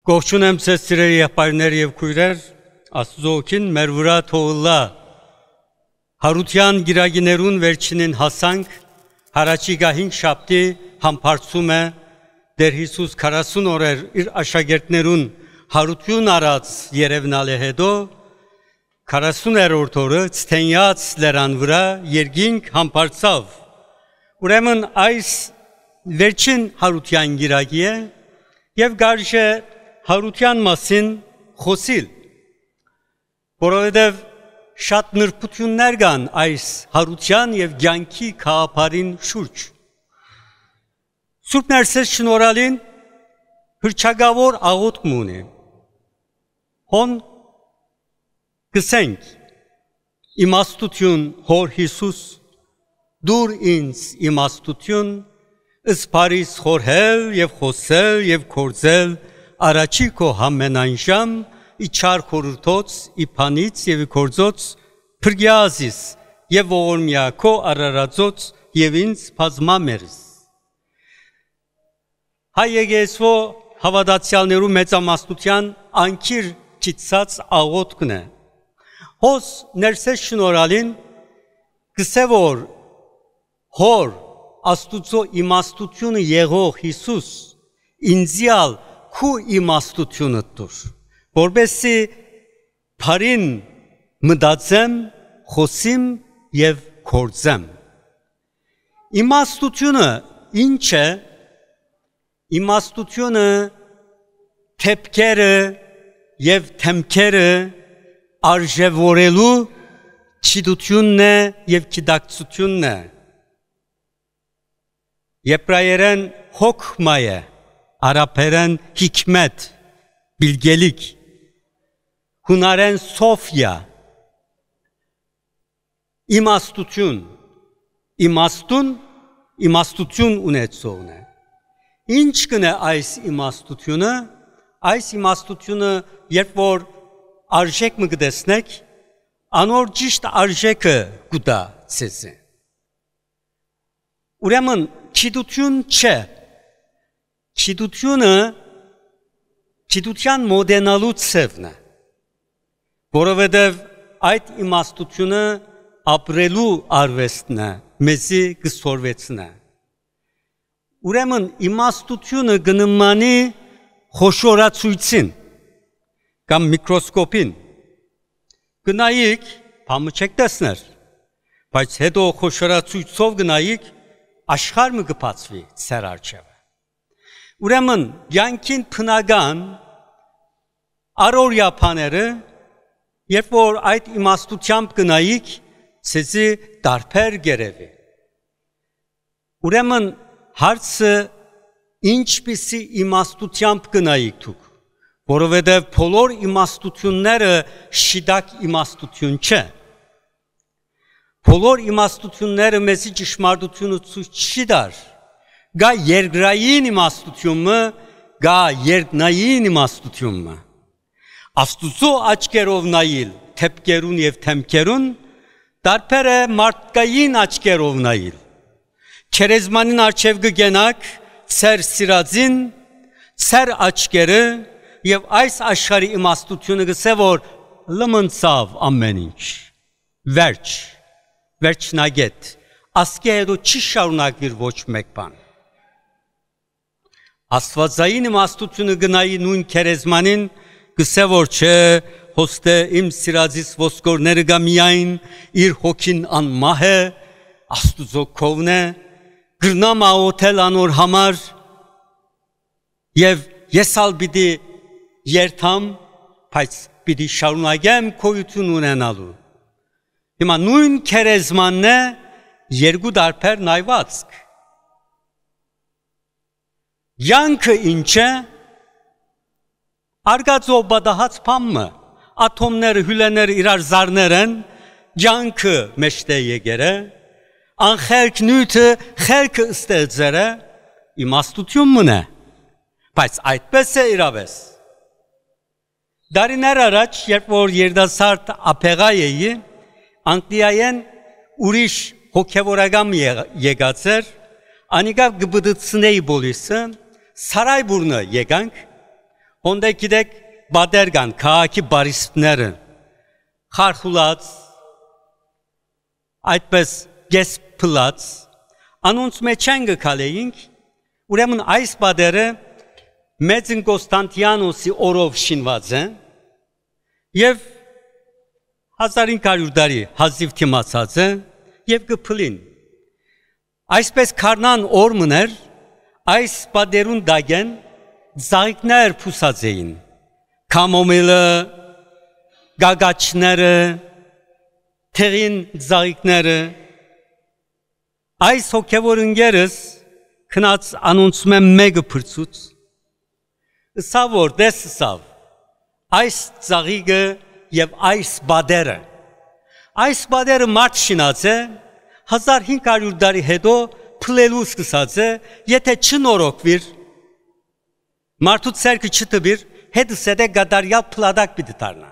Ողջունում եմ ձեզ սիրելի եղբայրներ եւ քույրեր, Աստծո օգին մեր վրա թողնա Հարության գիրագիներուն վերջինին հասանք, հարաճիգա 5 շաբթի համբարձում է Տեր Հիսուս 40 օրեր իր աշակերտներուն հարություն արած երևնալի հետո 40-րդ օրը Ցտենյաց լեռան վրա երկինք համբարձավ։ Ուրեմն այս վերջին հարության գիրագի է եւ գարժե հարության մասին խոսիլ, որովհետև շատ նրբություններ կան այս հարության եւ կյանքի խաղապարին շուրջ։ Սուրբ Ներսես շնորհալին հրճագավոր աղոթք ունի։ Հոն գսենք իմաստություն հոր Հիսուս դուր ինձ իմաստություն ըսպարիս խորհել եւ խոսել եւ կործել Արաչի քո համենայնժամ իչար խորհրդոց իփանից եւ կործոց փրկիազիս եւ ողորմյա քո արարածոց եւ ինձ բազմամերս հայ եկեսվո հավատացյալներու մեծամասնության անկիր ճիծած աղոթքն է հոս ներսես շնորհալին գսեվոր հոր Աստուծո իմաստությունը եղող Հիսուս ինձիալ քու իմաստությունը դուր որբեսի բարին մտածեմ խոսիմ եւ կործեմ իմաստությունը ինչ է իմաստությունը թեփքերը եւ թեմքերը արժևորելու ճիտությունն է եւ գիտակցությունն է Եբրայերեն հոգմա է, արաբերեն հիկմետ, բիլգելիք, հունարեն սոֆիա, իմաստություն, իմաստություն ունեցողն է։ Ինչ կն է այս իմաստությունը, երբ որ արժեք մը գտեսնեք, անոր ճիշտ արժեքը գուտա ցեզ է։ Ուրեմն Չիտություն չէ, չիտության մոդենալու ցևն է, որովհետև այդ իմաստությունը ապրելու արվեստն է, մեզի գսորվեցն է։ Ուրեմն իմաստությունը գնմանի խոշորացույցին կամ միկրոսկոպին, գնայիք, բամը չեք տեսներ, բայց հետո խոշորացույցով գնայիք, աշխարհը կբացվի ծեր արջևը։ Ուրեմն յանքին փնական առօրյա բաները, երբ որ այդ իմաստությամբ գնայիք, ցեզի դարբեր գերեվի։ Ուրեմն հարցը ինչպիսի իմաստությամբ գնայիք դուք, որովհետև բոլոր իմաստությունները շիդակ իմաստություն չէ։ Բոլոր իմաստությունները մեզի ճշմարտությունը ցույց չի տար։ Գա երկրային իմաստությունը, գա երկնային իմաստությունը։ Աստուծո աչքերով նայել թեփքերուն եւ թեմքերուն, դարբեր է մարդկային աչքերով նայել։ Քերեզմանին արչև կգենակ, ծեր սիրածին, ծեր աչքերը եւ այս աշխարհի իմաստությունը գսե որ լմնցավ ամեն ինչ։ Վերջնագետ, ասկե հետո չի շարունակվիր ոչ մեկ բան։ Աստվածային իմաստությունը գնայի նույն քերեզմանին, գսե որ չէ, հոստե իմ սիրածիս ոսկորները գա միայն, իր հոգին անմահ է, Աստուծո քովն է, գրնամ աղոթել անոր համար, եւ ես ալ պիտի երթամ, բայց պիտի շարունակեմ քոյություն ունենալու։ Հիմա նույն քերեզմանն է երկու դարբեր նայվածք։ Յանքը ինչ է, արգածով բադահած պամը, ատոմները, հյուլեները իրար զարներ են, յանքը մեջտե եկեր է, անխելք նյութը խելքը ստեղծեր է, իմաստությունն է, բայց այդպես է իրավես։ Դարիներ առաջ, երբ որ երդասարդ ապեղա էի, Անգլիայեն ուրիշ հոգևորական եկած էր, անիկա գբդցնեի բոլիսը, Սարայբուրնը եկանք, Ոնդե գիտեք բادر կան, քաղաքի բարիստները, խարխուլած, այդպես գեսփլած, անոնց մեջ են գալեինք, ուրեմն այս բادرը Մեծն Կոստանտիանոսի օրով շինված է եւ 1500 տարի հազիվ թիմացած է եւ գփլին այսպես քարնան օրմներ այս բادرուն դագեն զայգներ փուսած էին կամոմիլը գագաչները թերին զայգները այս հոգեվոր ընկերս քնած անոնցում է մեկը փրծուց Սավ որ դեսսավ այս ծաղիգը եւ այս բادرը մարդ շինած է 1500 տարի հետո փլելու սկսած է եթե չնորոգվիր մարդու ցերկը չտբիր հետս է գադարյալ փլադակ պիտի դառնա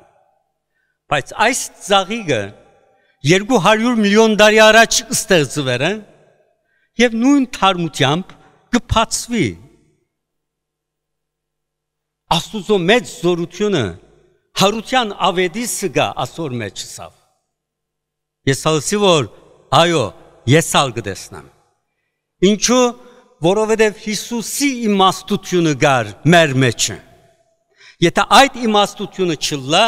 բայց այս ծաղիգը 200 միլիոն տարի առաջ ստեղծվել է եւ նույն թարմությամբ կփածվի Աստուծո մեծ զորությունը հարության ավետի սգա ասոր մեջ սավ Ես ասի որ այո ես ալ կտեսնեմ Ինչու որովհետև Հիսուսի իմաստությունը գար մեր մեջը Եթե այդ իմաստությունը չլա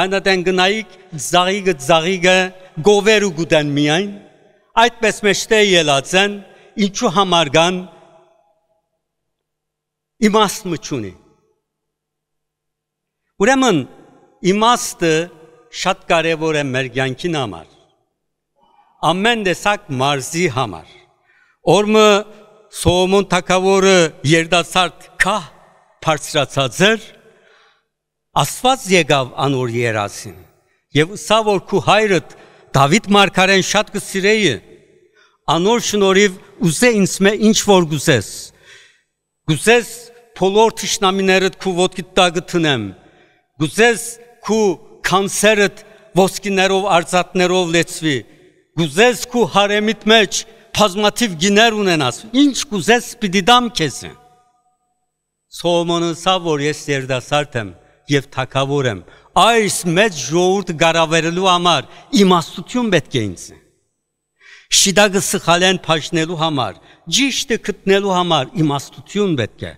այնադեն գնայիք ծաղիգը գովերու գուտեն միայն այդպես մեջտե ելած են ինչու համար կան իմաստ մչունի Ուրեմն իմաստը շատ կարևոր է մեր կյանքին համար ամեն տեսակ մարզի համար օրը Սողոմոն թագավորը երդասարդ քահ բարձրացած էր Աստված եկավ անոր երասին եւ սա որ քու հայրդ Դավիթ մարգարեն շատ կսիրեի անոր շնորհիվ ուզե ինձ մե ինչ որ գուզես բոլոր թշնամիներդ քու ոտքի տակ տնեմ Գուզես քու կանսերդ ոսկիներով արծաթներով լեցվի Գուզես քու հարեմիտ մեջ բազմաթիվ գիներ ունենաս Ինչ գուզես պիտի դամ քեզ Սողոմոնը սա որ ես երդասարդ եմ եւ թագավոր եմ այս մեծ ժողովուրդ գարավերելու համար իմաստություն պետք է ինձ Շիդագը սխալեն փաշնելու համար ճիշտը գտնելու համար իմաստություն պետք է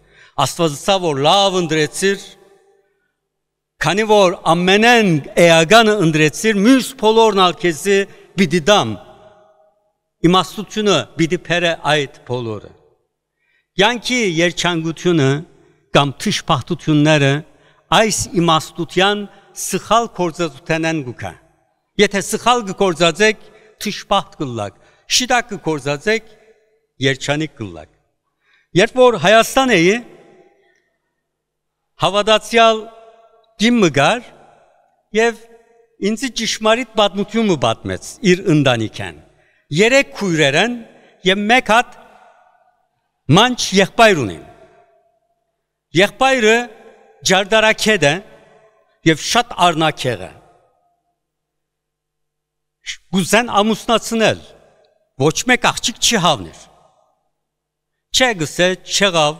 Աստվածը սա որ լավ ընդրեցիր Քանի որ ամենեն էականը ընդրեցիր, մյուս բոլորն ալ քեզի պիտի դամ, իմաստությունը պիտի փերը այդ բոլորը։ Յանքի երջանկությունը կամ թշփախտությունները այս իմաստության սխալ կործածության են գուկա։ Եթե սխալ կործածեք, թշփախտ կլակ, շիտակ կործածեք, երջանիկ կլակ։ Երբ որ Հայաստան էի, հավատացյալ Գիմը գար և ինձի ճշմարիտ պատմությունը պատմեց իր ընտանիքին։ 3 քույրեր են և 1 հատ մանչ եղբայր ունեն։ Եղբայրը ջարդարակետ է և շատ առնակեղ է։ Գուզեն ամուսնացնել, ոչ մեկ աղջիկ չի հավներ։ Չէ գսե, չեղավ,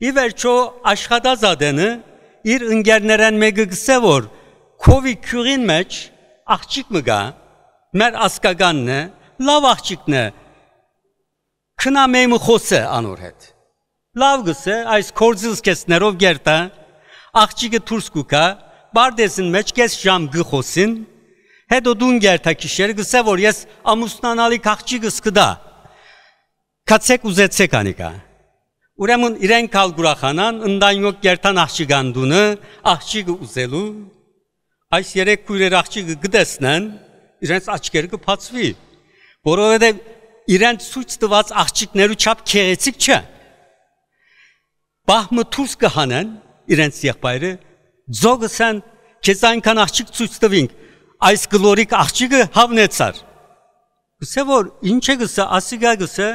ի վերջո աշխատազատենը իր ընկերներեն մեկը գսե որ քովի քյուրին մեջ աղջիկ մը գա, մեր ասկականն է, լավ աղջիկն է, քնա մեմը խոսե անոր հետ։ Լավ գսե, այս կորձիլս կեսներով գերտա, աղջիկը թուրս կուկա, բարդեսին մեջ կես ժամ գխոսին, հետո դուն գերտա կիշեր գսե որ ես ամուսնանալիք աղջիկս կդա, կացեք ուզեցեք անիկա։ Ուրեմն իրեն կալ գուրախանան, ընդանյոք գերտան աղջիկան դունը, աղջիկը ուզելու, այս 3 քույրեր աղջիկը գտեսնեն, իրենց աչքերը կփացվի, որովհետև իրենց ցույց տված աղջիկներու չափ քեղեցիկ չէ։ Բահմը թուրս կհանեն, իրենց եղբայրը, ձոգսան, քեզ այնքան աղջիկ ցույց տվինք, այս գլորիկ աղջիկը հավնեցար։ Գսե որ ինչ է գսե, ասիգա գսե,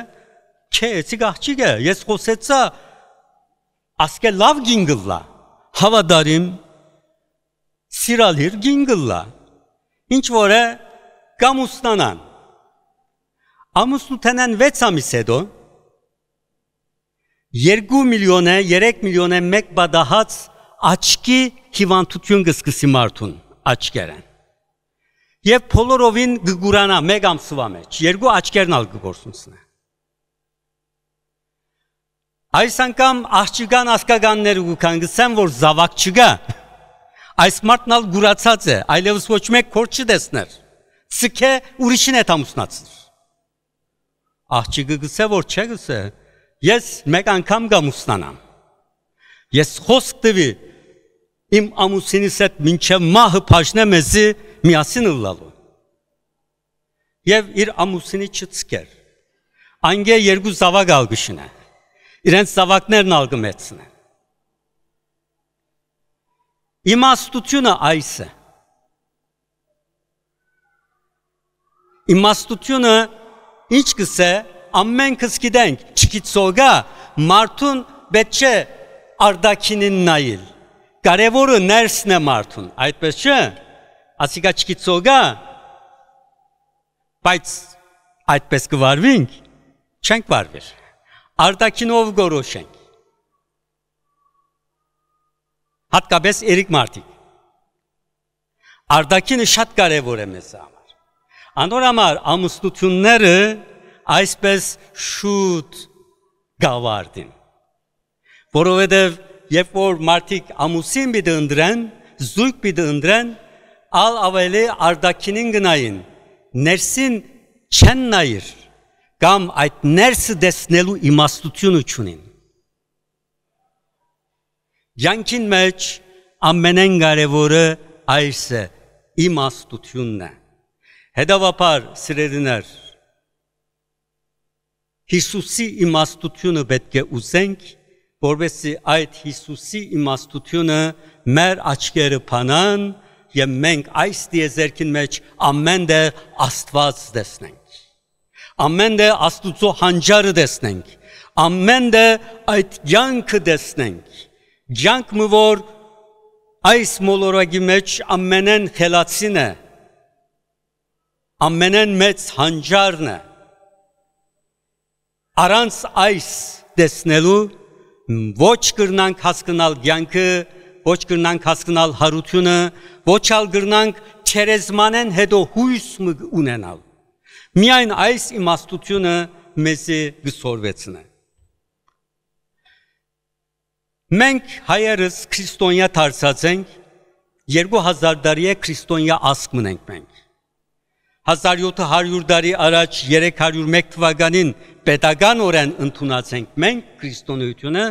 քեցիկ աղջիկ է, ես խոսեցա, ասկե լավ գինգլլա, հավադարիմ, սիրալիր գինգլլա, ինչ որ է ամուսնանան 6 ամիս հետո, 2 միլիոն է, 3 միլիոն է մեկ բադահած աչքի հիվանդություն կսկսի մարդուն աչքերեն։ Եվ բոլորովին գգուրանա մեկ ամսվա մեջ, 2 աչքերն ալ կգործունցնե։ Այս անգամ աղջիկան ասկականները գուքան գսեմ, որ զավակ չգա, այս մարդն ալ գուրացած է, այլևս ոչ մեկ քոր չտեսներ, ցկե ուրիշին է ամուսնացր։ Աղջիկը գսե, որ չէ գսե, ես մեկ անգամ գամուսնանամ, ես խոսք տվի, իմ ամուսինիս հետ մինչև մահը պաշնե մեզի միասին ըլլալու։ Եվ իր ամուսինի չցկեր, անգե 2 զավակ ալգշին է, իրենց զավակներն ալգմեցն է։ Իմաստությունը այս է։ Իմաստությունը ինչ կսե, ամենքս գիտենք, չգիտսոգա, մարդուն պետք չէ արդակինին նայել, կարևորը ներսն է մարդուն, այդպես չէ, ասիկա չգիտսոգա, բայց այդպես կվարվինք, չենք վարվիր, արդակինով գորոշենք, հատկապես երիկ մարդիկ, արդակինը շատ կարևոր է մեզ համար, անոր համար ամուսնությունները այսպես շուտ գավարդին, որովհետև երբ որ մարդիկ ամուսին պիտի ընտրեն, զույգ պիտի ընտրեն, ալ ավելի արդակինին գնային, ներսին չեն նայիր, կամ այդ ներսը դեսնելու իմաստությունը չունին։ Յանքին մեջ ամենեն կարևորը այս է, իմաստությունն է։ Հետևաբար, սիրելիներ, Հիսուսի իմաստությունը պետք է ուզենք, որովհետեւ այդ Հիսուսի իմաստությունը մեր աչքերը փանան եւ մենք այս դիեզերքին մեջ ամեն դեր Աստված տեսնենք։ Ամեն դեր Աստուծո հանճարը տեսնենք։ Ամեն դեր այդ յանքը տեսնենք։ Յանքը որ այս մոլորակի մեջ ամենեն խելացին է, ամենեն մեծ հանճարն է։ Առանց այս տեսնելու ոչ կրնանք հասկանալ յանքը, ոչ կրնանք հասկանալ հարությունը, ոչ ալ կրնանք չերեզմանեն հետո հույս ունենալ։ Միայն այս իմաստությունը մեզի գսորվեցնե։ Մենք հայերս քրիստոնյա դարձած ենք, 2000 տարի է քրիստոնյա ասկ մնենք մենք։ 1700 տարի առաջ 301 թվականին պետական օրեն ընդունած ենք մենք քրիստոնեությունը,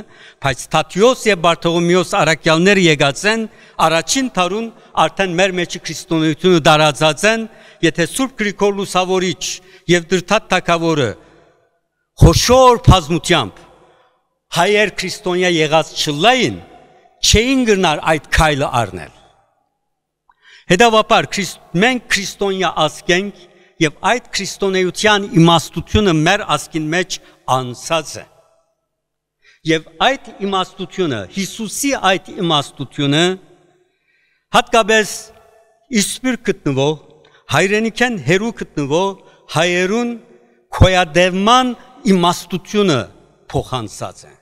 բայց Թադեոս եւ Բարթողոմեոս առաքյալները եկած են, առաջին տարուն արդեն մեր մեջ քրիստոնեությունը դարածած են, եթե Սուրբ Գրիգոր Լուսավորիչ եւ Դրդատ Թագավորը խոշոր բազմությամբ հայեր քրիստոնյա եղած չլային, չէին գնար այդ քայլը առնել։ Հետևաբար մենք քրիստոնյա ազգ ենք եւ այդ քրիստոնեության իմաստությունը մեր ազգին մեջ անցած է։ Եվ այդ իմաստությունը, Հիսուսի այդ իմաստությունը հատկապես իսպիր գտնվող, հայրենիքեն հերու գտնվող հայերուն քոյադևման իմաստությունը փոխանցած է։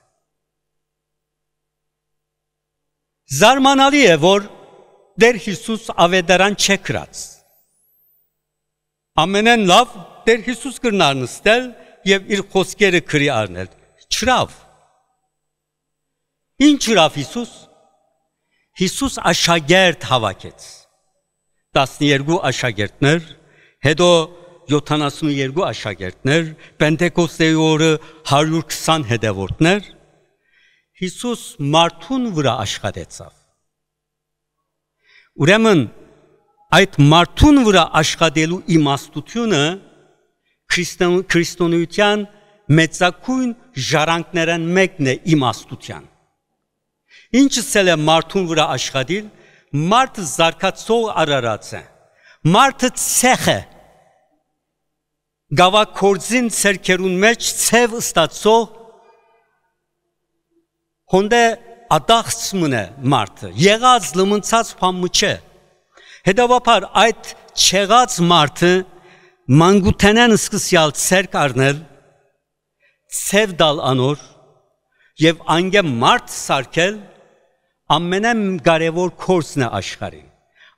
Զարմանալի է, որ Տեր Հիսուս ավետարան չէ գրած։ Ամենեն լավ Տեր Հիսուս կրնար նստել եւ իր խոսքերը գրի առնել։ Չրավ։ Ինչ չրավ Հիսուս։ Հիսուս աշակերտ հավաքեց։ 12 աշակերտներ, հետո 72 աշակերտներ, Պենտեկոստեի օրը 120 հետևորդներ։ Հիսուս մարդուն վրա աշխատեցավ։ Ուրեմն այդ մարդուն վրա աշխատելու իմաստությունը քրիստոնեության մեծակույն ժառանգներն մեկն է իմաստության։ Ինչս է մարդուն վրա աշխատել, մարդը զարգացող արարած է, մարդը ցեխ է, գավակորձին ցերկերուն մեջ ցև ստացող հոնդե ադախցմն է մարդը, եղած լմնցած փամը չէ։ Հետևաբար այդ չեղած մարդը մանկութենեն սկսյալ ցերկ առնել, ցև դալ անոր, եւ անգե մարդ սարքել ամենակարևոր կորսն է աշխարհին։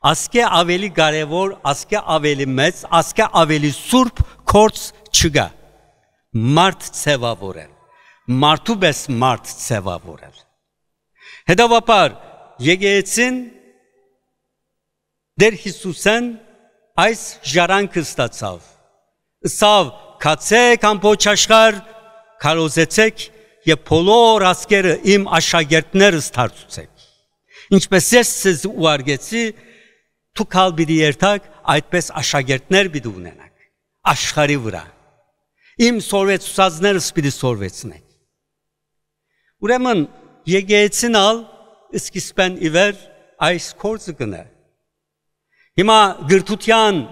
Ասկե ավելի կարևոր, ասկե ավելի մեծ, ասկե ավելի սուրբ կորս չկա։ Մարդ ցևավորել, մարդու պես մարդ ցևավորել։ Հետևաբար եկեղեցին Դեր Հիսուսեն այս ժառանգը ստացավ։ Սավ կացեք ամբողջ աշխարհ, քարոզեցեք եւ բոլոր ազգերը իմ աշակերտներս դարձուցեք։ Ինչպես ես ձեզ ուղարկեցի, դուք ալ պիտի երթաք, այդպես աշակերտներ պիտի ունենաք աշխարհի վրա։ Իմ սորվեցուցածներս պիտի սորվեցնեք։ Ուրեմն եկեղեցին ալ սկիզբեն ի վեր այս գործը կնա։ Հիմա գրթության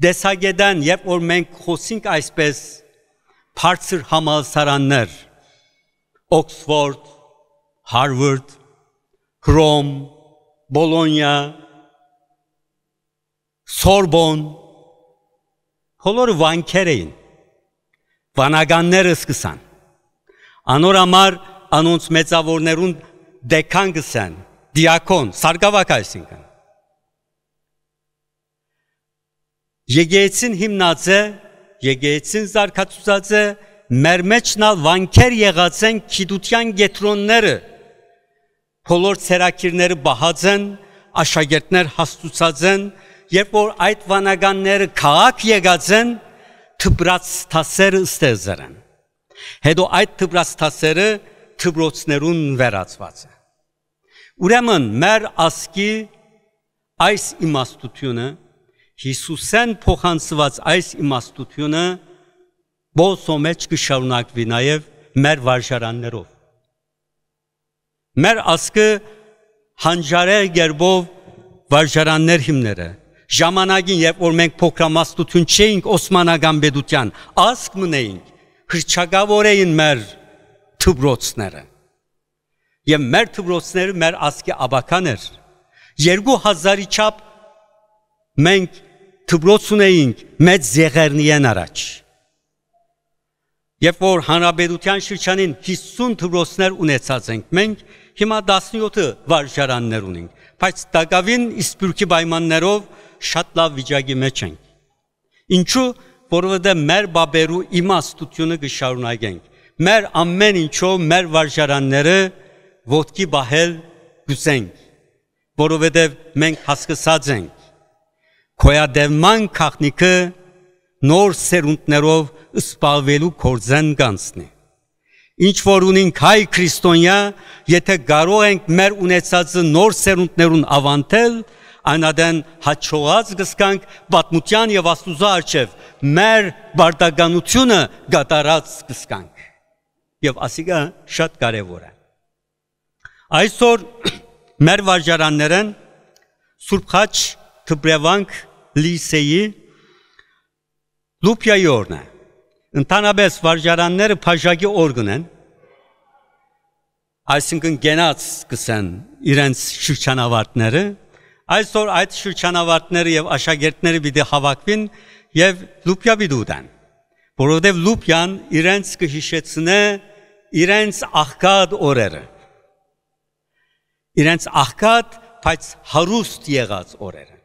դեսագետան, երբ որ մենք խոսենք այսպես բարձր համալսարաններ, Օքսֆորդ, Հարվարդ, Ռոմ, Բոլոնիա, Սորբոն, բոլորը վանքեր էին, վանականները սկսան, անոր համար անոնց մեծավորներուն դեկան գսան, դիակոն, սարգավակ այսինքն։ Եկեղեցին հիմնած է, եկեղեցին զարգացած է, մեր մեջնալ վանքեր եղած են գիտության կետրոնները, բոլոր ցերակիրները բահած են, աշակերտներ հաստուցած են, երբ որ այդ վանականները քաղաք եկած են, թբրացտասերը ստեղծել են։ Հետո այդ թբրացտասերը թբրոցներուն վերածված է։ Ուրեմն մեր ասկի այս իմաստությունը Հիսուսեն փոխանցված այս իմաստությունը բոսո մեջ կշարունակվի նաև մեր վարժարաններով։ Մեր ասկը հանջարեղ գերբով վարժարաններ հիմները, ժամանակին, երբ որ մենք փոքրամասնություն չէինք Օսմանական պետության, ասկ մնեինք, հրճակավոր էին մեր թբրոցները։ Եվ մեր թբրոցները մեր ասկի աբական էր։ 2000-ի չափ մենք թբրոց ունեինք մեծ զեղերնիեն առաջ։ Երբ որ հանրապետության շրջանին 50 թբրոցներ ունեցած ենք, մենք հիմա 17 վարժարաններ ունենք, բայց տակավին իսպյուրքի պայմաններով շատ լավ վիճակի մեջ ենք։ Ինչու, որովհետև մեր բաբերու իմաստությունը կշարունակենք։ Մեր ամեն ինչով մեր վարժարանները ոտքի բահել գուզենք, որովհետև մենք հասկացած ենք Քոյադևման քաղաքնիկը նոր սերունդներով սպալվելու կորձեն կանցնի։ Ինչ որ ունենք հայ քրիստոնյա, եթե կարող ենք մեր ունեցածը նոր սերունդներուն ավանտել, այնադեն հաջողած կսկանք պատմության եւ Աստուծո առջև մեր բարդականությունը գատարած կսկանք։ Եվ ասիկա շատ կարևոր է։ Այսօր մեր վարժարաններն Սուրբ Խաչ Թբրևանք լիսեի լուպյայի օրն է։ Ընդհանրապես վարժարանները փաժակի օրգն են, այսինքն գենաց կսեն իրենց շրջանավարտները, այսօր այդ շրջանավարտները եւ աշակերտները պիտի հավաքվին եւ լուպյա պիտի ուտեն, որովհետեւ լուպյան իրենց կհիշեցնե իրենց աղքատ օրերը, իրենց աղքատ, բայց հարուստ եղած օրերը,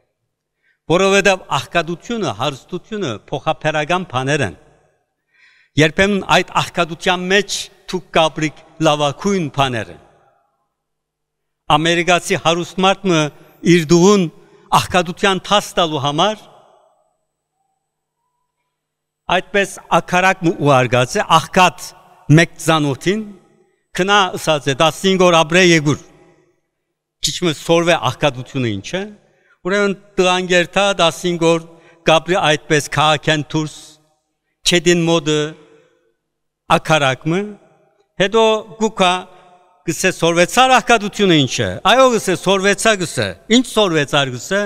որովհետև աղքատությունը, հարստությունը փոխաբերական բաներ են։ Երբեմն այդ աղքատության մեջ դուք կապրիք լավագույն բաները։ Ամերիկացի հարուստ մարդը իր դուղուն աղքատության թաս տալու համար այդպես ակարակ ուղարկած է աղքատ մեկ ծանոթին քնա ասած է 15 օր ապրե եկուր։ Քիչ սորվե աղքատությունը ինչ է։ Ուրեմն տղանգերթա 15 օր կապրի այդպես քաղաքեն դուրս, չեդին մոդը ակարակմը, հետո գուկա գսե սորվեցար աղքատությունը ինչ է, այո գսե սորվեցա գսե, ինչ սորվեցար գսե,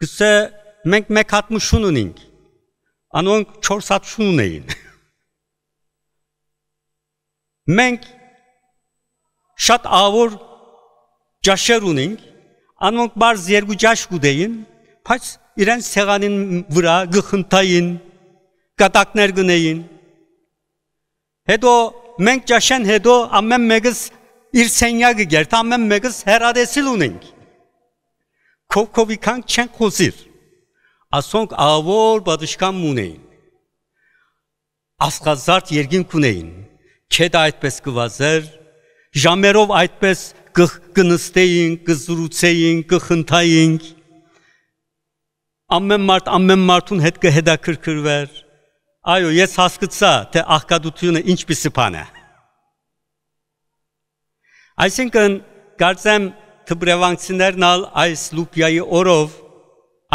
գսե մենք մեկ հատ մշուն ունենք, անոնք 4 հատ շուն ունեին, մենք շատ ավոր ջաշեր ունենք, անոնք բարզ երկու ջաշ գուդեին, բայց իրենց սեղանին վրա գխնթային, կատակներ գնեին, Հետո մենք ճաշեն հետո ամեն մեկս իր սենյակը գերտ ամեն մեկս հեռադեսիլ ունենք քովքովի կանք չեն խոսիր ասոնք ավոր բադշկամ ունեին ասխազարդ երգինք ունեին քեդ այդպես կվազեր ժամերով այդպես կնստեին կզրուցեին կխնդային ամեն մարդուն հետ կհետաքրքրվեր այո ես հասկացա թե աղքատությունը ինչպիսի բան է այսինքն կարծեմ թբրևանցիներն այս լուպիայի օրով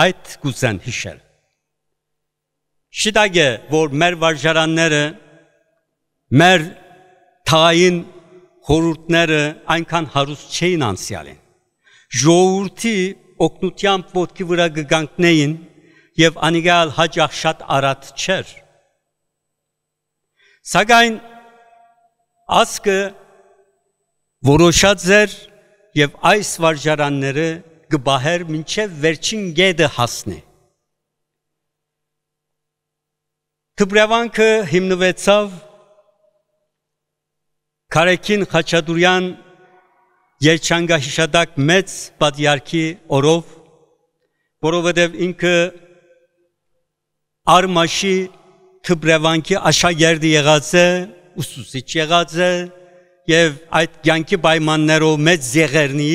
այդ գուզեն հիշել շիտակ է որ մեր վարժարանները մեր թային խորհուրդները այնքան հարուստ չէին անցյալին ժողովրդի օգնությամբ ոտքի վրա կգանքնեին եւ անիգալ հաջող շատ արատ չէր սակայն ասկը որոշած էր եւ այս վարժարանները կբահեր մինչեւ վերջին գեդը հասնի Թբրևանքը հիմնվեցավ Քարեքին Խաչատուրյան Երջանկահիշադակ մեծ պատիարքի օրով որովհետև ինքը արմաշի Թբրևանքի աշակերտի եղած է ուսուցիչ եղած է եւ այդ կյանքի պայմաններով մեծ եղերնի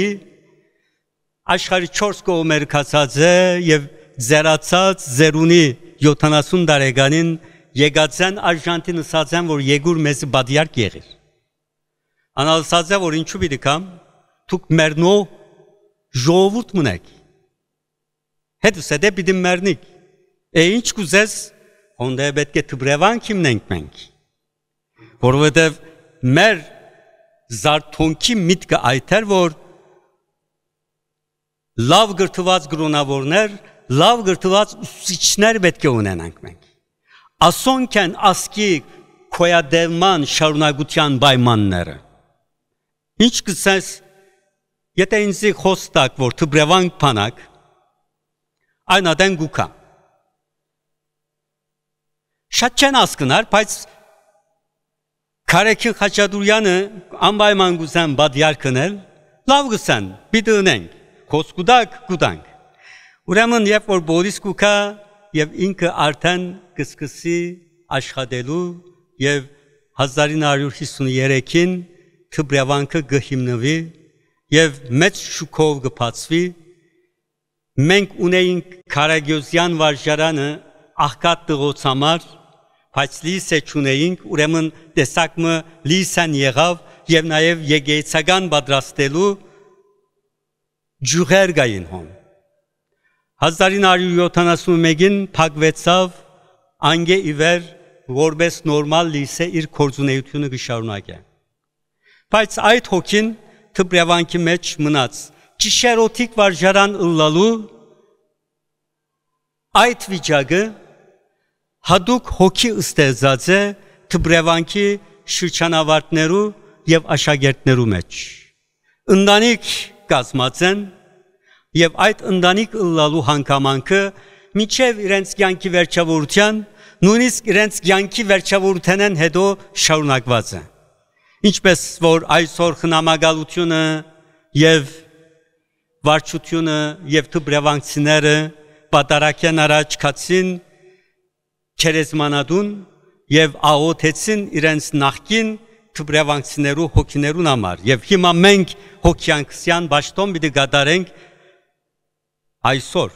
աշխարհի 4 կողմեր կացած է եւ ձերացած զերունի 70 տարեկանին եկածան Արժանտին ասացան որ եգուր մեծ պատիարք եղիր անալսած է որ ինչու պիտի կամ դուք մերնո ժողովուրդ մնաք հետս է դե պիտի մերնիք ինչ կուզես հոնդե պետք է Թբրևանք հիմնենք մենք որովհետև մեր զարթոնքի միտքը այդ էր որ լավ գրթված գրոնավորներ լավ գրթված ուսուցիչներ պետք է ունենանք մենք ասոնք են ասկի քոյադևման շարունակության պայմանները ինչ կսես եթե ինձի խոստակ որ Թբրևանք փանակ այն ադեն գուկա շատ չեն ասկնար բայց Քարեքին Խաչատուրյանը անպայման գուզեն պատիարքնել լավ գսեն պիտի ունենք կուտանք ուրեմն երբ որ Բորիս կուկա եւ ինքը արդեն կսկսի աշխատելու եւ 1953-ին Թբրևանքը գհիմնվի եւ մեծ շուկով կփածվի մենք ունեինք Քարագյոզյան վարժարանը աղքատ տղոց համար բայց լիսե չունեինք ուրեմն տեսակը լիսան եղավ եւ նաեւ եկեղեցական պատրաստելու ջուղեր գային հոն 1971-ին փակվեցավ անգե իվեր որպես նորմալ լիսե իր կորձունեությունը կշարունակե բայց այդ հոգին Թբրևանքի մեջ մնաց ճիշերոթիկ վարժարան ըլլալու այդ վիճակը հadouk հոգի ստեղծած է Թբրևանքի շրջանավարտներու եւ աշակերտներու մեջ ընտանիք կազմած են եւ այդ ընտանիք ըլլալու հանգամանքը միջև իրենց կյանքի վերջավորության նույնիսկ իրենց կյանքի վերջավորութենեն հետո շարունակված է ինչպես որ այսօր խնամակալությունը եւ վարչությունը եւ Թբրևանցիները պատարակեն առաջ կացին Չերեզմանադուն եւ աղոթեցին իրենց նախկին Թբրևանցիներու հոգիներուն համար եւ հիմա մենք հոգյանքսյան ճաշտոն պիտի գդարենք այսօր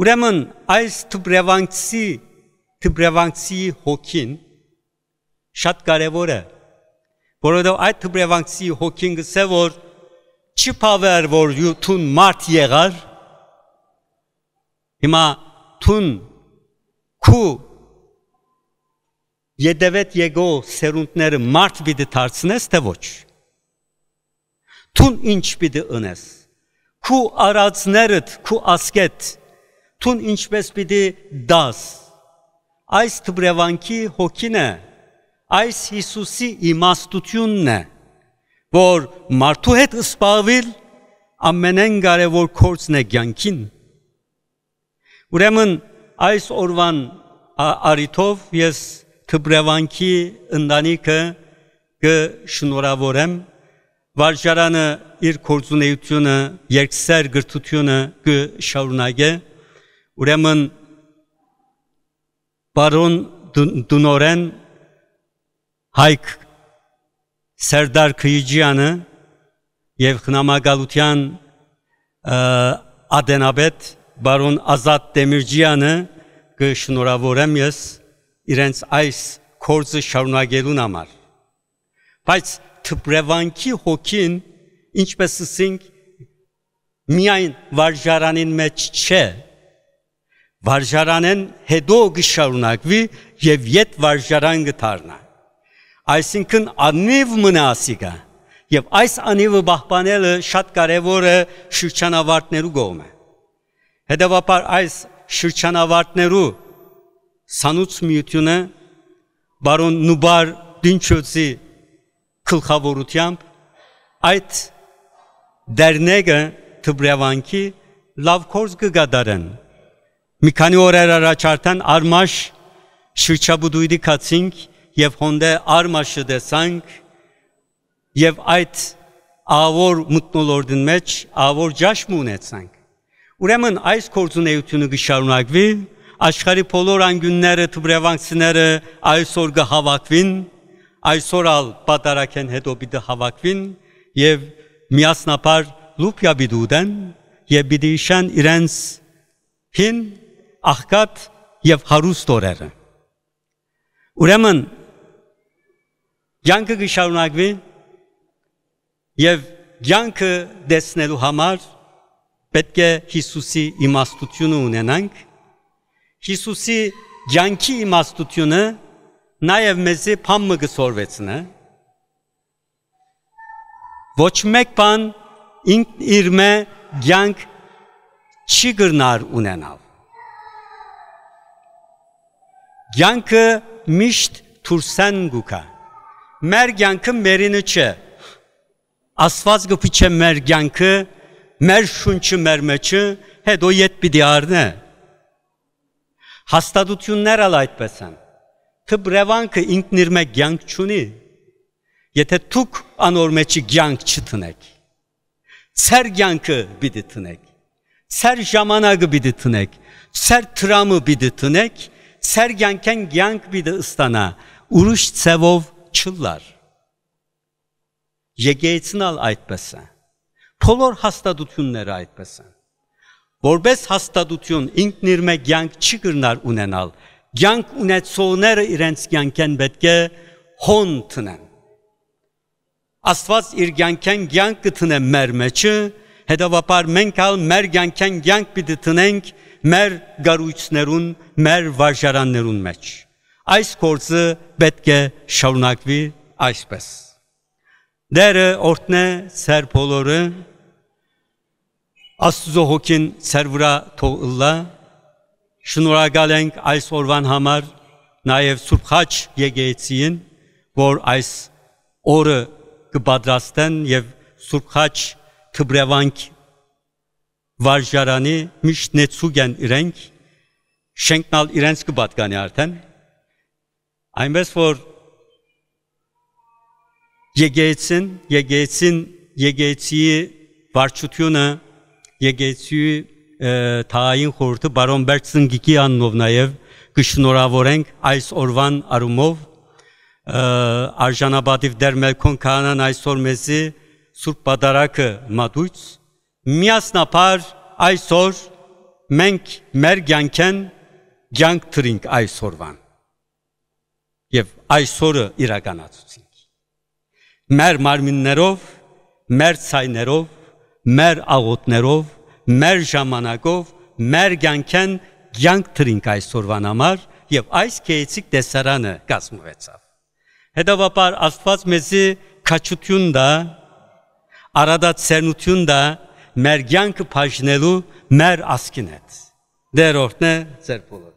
ուրեմն այս Թբրևանցի հոգին շատ կարեւոր է որովհետեւ այդ Թբրևանցի հոգին գսե որ չի փավեր որ յութուն մարդ եղար հիմա թուն Քու յետևետ եկո սերունդները մարդ պիտի դարձնես թե ոչ Թուն ինչ պիտի ընես Քու արածներդ քու ասկետ Թուն ինչպես պիտի դաս Այս Թբրևանքի հոգին է Այս Հիսուսի իմաստությունն է որ մարդու հետ սպառվել ամենեն կարևոր գործն է կյանքին Ուրեմն Այս օրվան արիթով ես թբրևանքի ընտանիքը կշնորհավորեմ վարժարանը իր գործունեությունը երկսեր գրթությունը կշարունակե ուրեմն բարոն դունորեն Հայկ Սերդար Քիջյանը եւ խնամակալության ադենաբեդ բարոն Ազատ Դեմիրճյանը կշնորհավորեմ ես իրենց այս կորձը շարունակելուն համար բայց թբրևանքի հոգին ինչպես ասենք միայն վարժարանին մեջ չէ վարժարանեն հետո կշարունակվի եւ յետ վարժարան կդառնա այսինքն անիվ մնասիկա եւ այս անիվը պահպանելը շատ կարեւոր է շրջանավարտներու կողմը հետեւաբար այս շրջանավարտներու սանուց միությունը բարոն Նուբար Դինչոցի գլխավորությամբ այդ դերնեգը թբրևանքի լավ կորձ կգադարեն մի քանի օրեր առաջ արդեն արմաշ շրջաբուդույդի կացինք եւ հոնդե արմաշը դեսանք եւ այդ ավոր մտնոլորդին մեջ ավոր ջաշմ ունեցանք ուրեմն այս կորձունեությունը կշարունակվի աշխարհի բոլոր անգյունները թբրևանքցիները այսօր կհավաքվին այսօր ալ պատարակեն հետո պիտի հավաքվին եւ միասնապար լուպյա բիդուդեն եւ պիտի իշան իրենց հին աղքատ եւ հարուստ օրերը ուրեմն յանքը կշարունակվի եւ յանքը դեսնելու համար պետք է Հիսուսի իմաստությունը ունենանք Հիսուսի յանքի իմաստությունը նաև մեզի փամը գսորվեցնե ոչ մեկ բան իր մե յանք չի գրնար ունենալ յանքը միշտ թուրսեն գուկա մեր յանքը մերինը չէ Աստված գփիչե մեր յանքը մեր շունչը մեր մեջը հետո յետ պիտի առնե հաստատություններ ալ այդպես են թբրևանքը ինքն իր մեջ յանք չունի եթե դուք անոր մեջի յանք չտնեք ծեր յանքը պիտի տնեք ծեր ժամանակը պիտի տնեք ծեր տրամը պիտի տնեք ծեր յանքեն յանք պիտի ստանա ուրիշ ցևով չլար եկեցնալ այդպես է բոլոր հաստատությունները այդպես են որպես հաստատություն ինքն իր մեջ յանք չի կրնար ունենալ յանք ունեցողները իրենց յանքեն պետք է հոն տնեն Աստված իր յանքեն յանք կտնե մեր մեջը հետևաբար մենք ալ մեր յանքեն յանք պիտի տնենք մեր գարույցներուն մեր վարժարաններուն մեջ այս գործը պետք է շարունակվի այսպես Դերը օրտնե ծեր բոլորը Աստուծո հոգին ծեր վրա թողլա շնորհակալ ենք այս օրվան համար նաև Սուրբ Խաչ եկեղեցին որ այս օրը կպատրաստեն եւ Սուրբ Խաչ թբրևանք վարժարանի միշտ նեցուգեն իրենք շենքնալ իրենց կպատկանի արդեն այնպես որ եկեղեցի վարչությունը եկեղեցի թային խորհուրդը բարոն Բերցնգիկի անունով նաև կշնորհավորենք այս օրվան արումով արժանապատիվ դեր Մելքոն Քահանան այսօր մեզի Սուրբ Պատարագը մատույց միասնապար այսօր մենք մեր կյանքեն կյանք տրինք այսօրվան եւ այսօրը իրականացուցինք մեր մարմիններով մեր ցայներով մեր աղոթներով մեր ժամանակով մեր կյանքեն կյանք տրինք այսօրվան համար եւ այս քեեցիկ տեսարանը կազմվեցավ հետեւաբար Աստված մեզի քաչություն դա արադացերնություն դա մեր կյանքը բաժնելու մեր ասկին հետ դերորդն է ձեր բոլոր